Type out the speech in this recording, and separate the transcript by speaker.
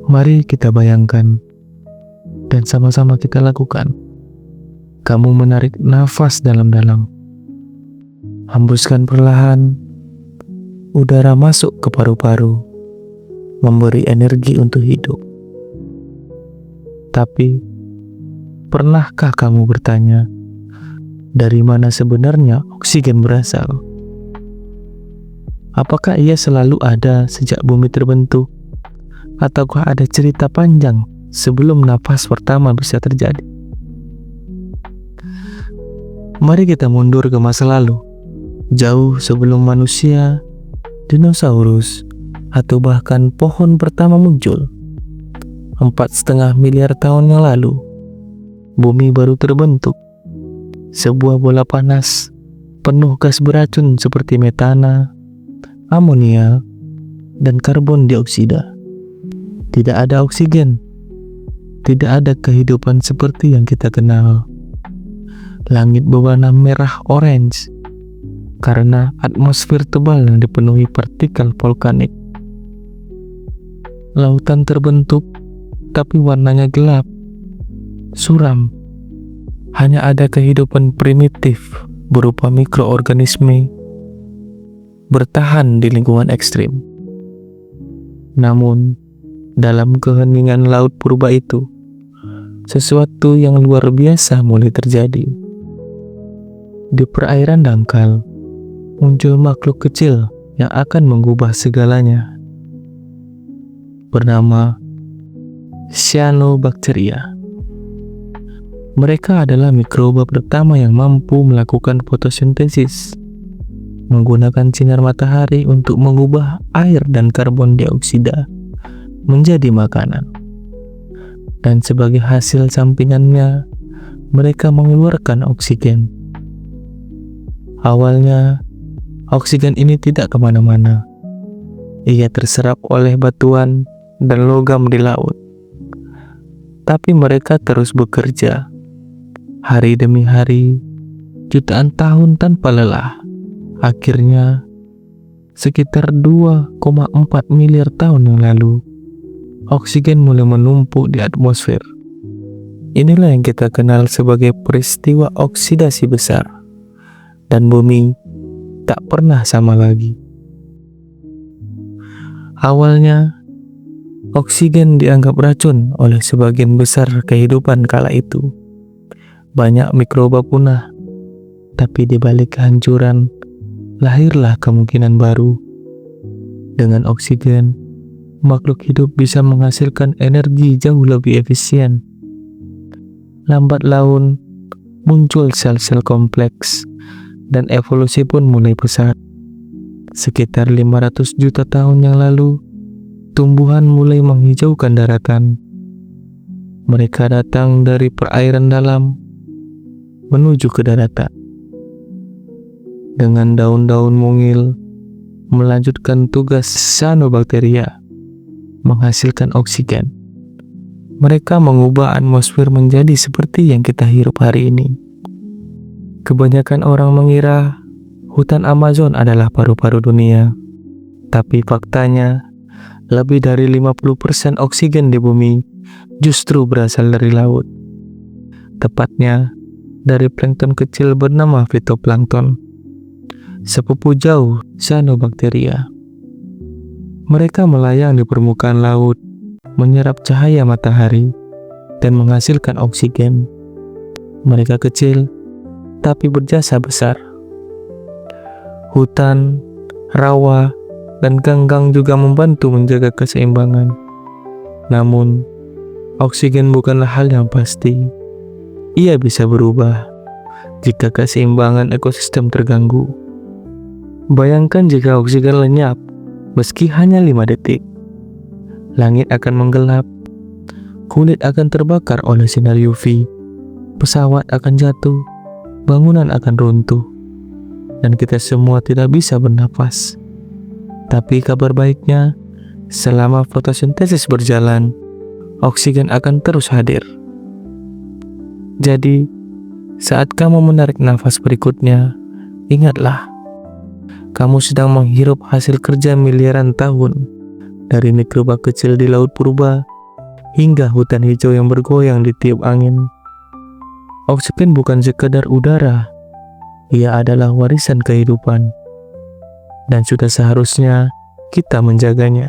Speaker 1: Mari kita bayangkan dan sama-sama kita lakukan. Kamu menarik nafas dalam-dalam. Hembuskan perlahan, udara masuk ke paru-paru, memberi energi untuk hidup. Tapi, pernahkah kamu bertanya, dari mana sebenarnya oksigen berasal? Apakah ia selalu ada sejak bumi terbentuk? Ataukah ada cerita panjang sebelum nafas pertama bisa terjadi? Mari kita mundur ke masa lalu, jauh sebelum manusia, dinosaurus, atau bahkan pohon pertama muncul. 4,5 miliar tahun yang lalu, bumi baru terbentuk. Sebuah bola panas, penuh gas beracun seperti metana, amonia, dan karbon dioksida. Tidak ada oksigen, tidak ada kehidupan seperti yang kita kenal. Langit berwarna merah orange karena atmosfer tebal yang dipenuhi partikel vulkanik. Lautan terbentuk, tapi warnanya gelap, suram. Hanya ada kehidupan primitif berupa mikroorganisme bertahan di lingkungan ekstrim. Namun, dalam keheningan laut purba itu, sesuatu yang luar biasa mulai terjadi. Di perairan dangkal, muncul makhluk kecil yang akan mengubah segalanya. Bernama Cyanobacteria. Mereka adalah mikroba pertama yang mampu melakukan fotosintesis, menggunakan sinar matahari untuk mengubah air dan karbon dioksida menjadi makanan. Dan sebagai hasil sampingannya, mereka mengeluarkan oksigen. Awalnya, oksigen ini tidak kemana-mana. Ia terserap oleh batuan dan logam di laut. Tapi mereka terus bekerja, hari demi hari, jutaan tahun tanpa lelah. Akhirnya, sekitar 2,4 miliar tahun yang lalu, oksigen mulai menumpuk di atmosfer. Inilah yang kita kenal sebagai peristiwa oksidasi besar. Dan bumi tak pernah sama lagi. Awalnya, oksigen dianggap racun oleh sebagian besar kehidupan kala itu. Banyak mikroba punah, tapi di balik kehancuran, lahirlah kemungkinan baru. Dengan oksigen, makhluk hidup bisa menghasilkan energi jauh lebih efisien. Lambat laun, muncul sel-sel kompleks, dan evolusi pun mulai pesat. Sekitar 500 juta tahun yang lalu, tumbuhan mulai menghijaukan daratan. Mereka datang dari perairan dalam menuju ke daratan. Dengan daun-daun mungil, melanjutkan tugas Cyanobacteria, menghasilkan oksigen. Mereka mengubah atmosfer menjadi seperti yang kita hirup hari ini. Kebanyakan orang mengira hutan Amazon adalah paru-paru dunia. Tapi faktanya, lebih dari 50% oksigen di bumi justru berasal dari laut. Tepatnya, dari plankton kecil bernama fitoplankton, sepupu jauh Cyanobacteria. Mereka melayang di permukaan laut, menyerap cahaya matahari, dan menghasilkan oksigen. Mereka kecil, tapi berjasa besar. Hutan, rawa, dan ganggang juga membantu menjaga keseimbangan. Namun, oksigen bukanlah hal yang pasti. Ia bisa berubah jika keseimbangan ekosistem terganggu. Bayangkan jika oksigen lenyap, meski hanya 5 detik. Langit akan menggelap, kulit akan terbakar oleh sinar UV, pesawat akan jatuh, bangunan akan runtuh, dan kita semua tidak bisa bernafas. Tapi kabar baiknya, selama fotosintesis berjalan, oksigen akan terus hadir. Jadi, saat kamu menarik nafas berikutnya, ingatlah, kamu sedang menghirup hasil kerja miliaran tahun dari mikroba kecil di laut purba hingga hutan hijau yang bergoyang di tiup angin. Oksigen bukan sekadar udara, ia adalah warisan kehidupan, dan sudah seharusnya kita menjaganya.